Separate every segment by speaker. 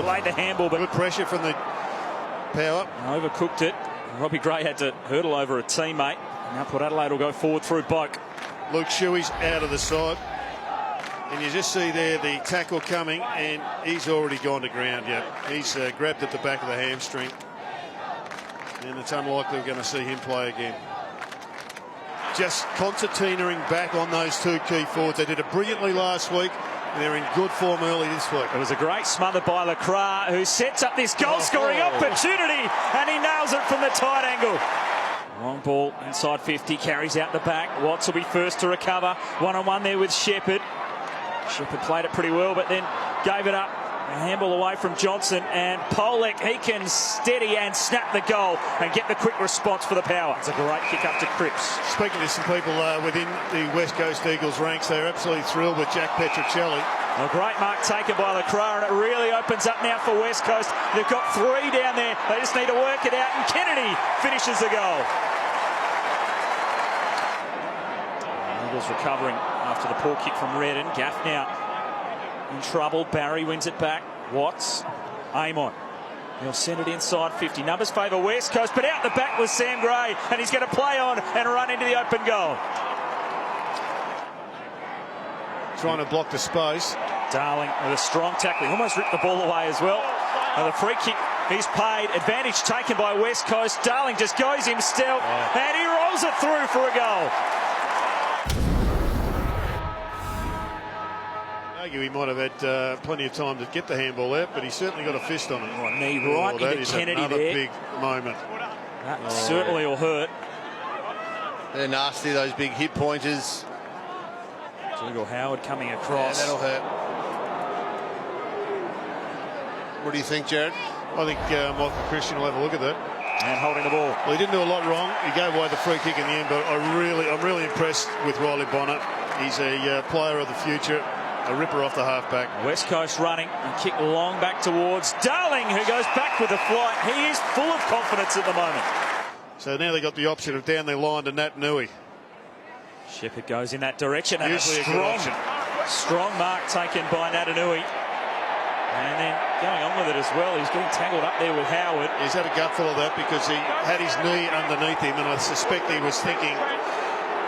Speaker 1: Laid the handball, but
Speaker 2: good pressure from the power.
Speaker 1: Overcooked it. Robbie Gray had to hurdle over a teammate. Now Port Adelaide will go forward through Boak.
Speaker 2: Luke Shuey's out of the side. And you just see there the tackle coming, and he's already gone to ground. Yeah, he's grabbed at the back of the hamstring. And it's unlikely we're going to see him play again. Just concertinaing back on those two key forwards. They did it brilliantly last week, and they're in good form early this week.
Speaker 1: It was a great smother by Lacroix, who sets up this goal-scoring opportunity, and he nails it from the tight angle. Long ball inside 50, carries out the back. Watts will be first to recover. One-on-one there with Shepherd. Shepherd played it pretty well, but then gave it up. A handball away from Johnson, and Polek, he can steady and snap the goal and get the quick response for the Power. It's a great kick up to Cripps.
Speaker 2: Speaking to some people within the West Coast Eagles ranks, they're absolutely thrilled with Jack Petruccelli.
Speaker 1: A great mark taken by Lacroix, and it really opens up now for West Coast. They've got 3 down there. They just need to work it out, and Kennedy finishes the goal. Eagles recovering after the poor kick from Redden. Gaff now in trouble. Barry wins it back. Watts, Amon. He'll send it inside 50. Numbers favour West Coast, but out the back was Sam Gray, and he's going to play on and run into the open goal.
Speaker 2: Trying to block the space.
Speaker 1: Darling with a strong tackle. He almost ripped the ball away as well. And the free kick he's paid. Advantage taken by West Coast. Darling just goes himself, and he rolls it through for a goal.
Speaker 2: He might have had plenty of time to get the handball out, but he certainly got a fist on it.
Speaker 1: Oh, knee right into Kennedy
Speaker 2: another
Speaker 1: there.
Speaker 2: Big moment.
Speaker 1: That certainly will hurt.
Speaker 3: They're nasty, those big hit pointers.
Speaker 1: Dougal Howard coming across.
Speaker 3: Yeah, that'll hurt. What do you think, Jared?
Speaker 2: I think Michael Christian will have a look at that.
Speaker 1: And holding the ball.
Speaker 2: Well, he didn't do a lot wrong. He gave away the free kick in the end, but I'm really impressed with Riley Bonner. He's a player of the future. A ripper off the halfback.
Speaker 1: West Coast running and kick long back towards Darling, who goes back with the flight. He is full of confidence at the moment.
Speaker 2: So now they got the option of down their line to Nat Nui.
Speaker 1: Shepherd goes in that direction, and
Speaker 2: usually
Speaker 1: a strong mark taken by Natanui. And then going on with it as well, he's getting tangled up there with Howard.
Speaker 2: He's had a gutful of that because he had his knee underneath him, and I suspect he was thinking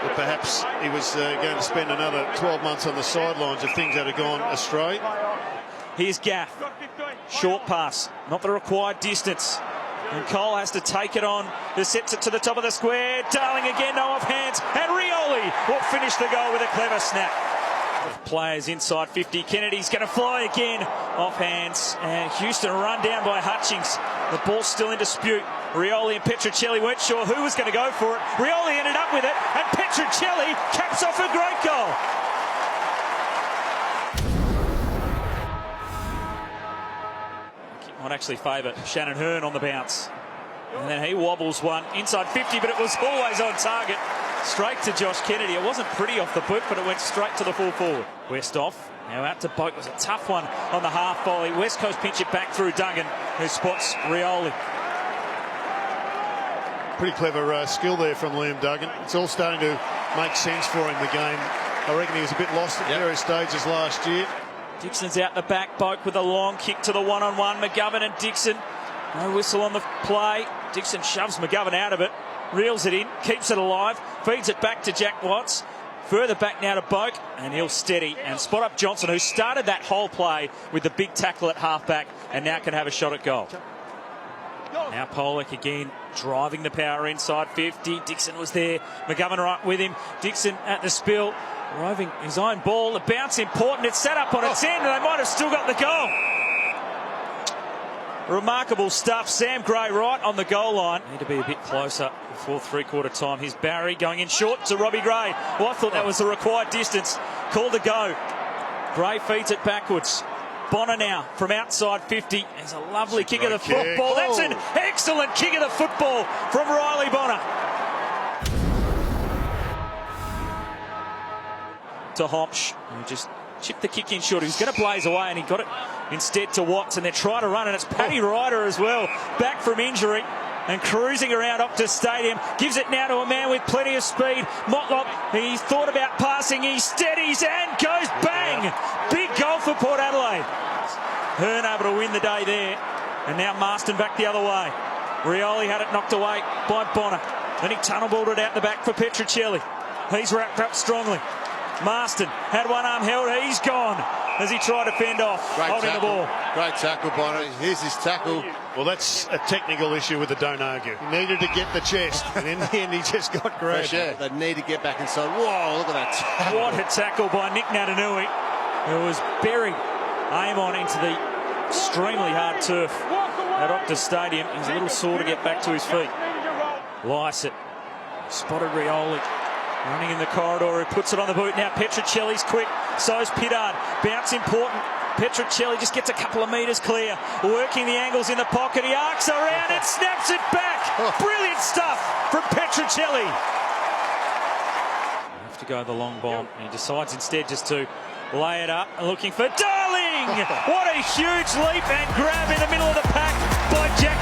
Speaker 2: that perhaps he was going to spend another 12 months on the sidelines if things had gone astray.
Speaker 1: Here's Gaff. Short pass, not the required distance. And Cole has to take it on. He sets it to the top of the square. Darling again, no off hands. And Rioli will finish the goal with a clever snap. Players inside 50. Kennedy's going to fly again. Off hands. And Houston run down by Hutchings. The ball's still in dispute. Rioli and Petruccelli weren't sure who was going to go for it. Rioli ended up with it, and Petruccelli caps off a great goal. Might actually favour Shannon Hearn on the bounce. And then he wobbles one inside 50, but it was always on target. Straight to Josh Kennedy. It wasn't pretty off the boot, but it went straight to the full forward. West off. Now out to Boak. It was a tough one on the half volley. West Coast pinch it back through Duggan, who spots Rioli.
Speaker 2: Pretty clever skill there from Liam Duggan. It's all starting to make sense for him, the game. I reckon he was a bit lost at various stages last year.
Speaker 1: Dixon's out the back. Boak with a long kick to the one-on-one. McGovern and Dixon. No whistle on the play. Dixon shoves McGovern out of it. Reels it in. Keeps it alive. Feeds it back to Jack Watts. Further back now to Boak. And he'll steady and spot up Johnson, who started that whole play with the big tackle at halfback and now can have a shot at goal. Now Polek again driving the Power inside 50. Dixon was there. McGovern right with him. Dixon at the spill. Driving his own ball. The bounce important. It's set up on its end, and they might have still got the goal. Remarkable stuff. Sam Gray right on the goal line. Need to be a bit closer before three-quarter time. Here's Barry going in short to Robbie Gray. Well, I thought that was the required distance. Call to go. Gray feeds it backwards. Bonner now from outside 50. There's a lovely kick of the football. That's an excellent kick of the football from Riley Bonner. To Hopsch, who just chipped the kick in short. He was going to blaze away, and he got it instead to Watts, and they're trying to run, and it's Paddy Ryder as well, back from injury and cruising around Optus Stadium. Gives it now to a man with plenty of speed. Motlop, he thought about passing, he steadies and goes bang! Big goal for Port Adelaide. Hearn able to win the day there. And now Marston back the other way. Rioli had it knocked away by Bonner. Then he tunnel-balled it out the back for Petruccelli. He's wrapped up strongly. Marston had one arm held. He's gone as he tried to fend off, holding the ball.
Speaker 3: Great tackle, Bonner. Here's his tackle.
Speaker 2: Well, that's a technical issue with the don't argue. He needed to get the chest, and in the end, he just got grabbed.
Speaker 3: They need to get back inside. Whoa, look at that.
Speaker 1: What a tackle by Nick Natanui, who was buried aim on into the extremely hard turf at Optus Stadium. He's a little sore to get back to his feet. Lycett spotted Rioli running in the corridor. He puts it on the boot. Now Petruccelli's quick. So's Pittard. Bounce important. Petruccelli just gets a couple of metres clear. Working the angles in the pocket. He arcs around and snaps it back. Brilliant stuff from Petruccelli. Have to go the long bomb. He decides instead just to lay it up. Looking for Darling. What a huge leap and grab in the middle of the pack by Jack.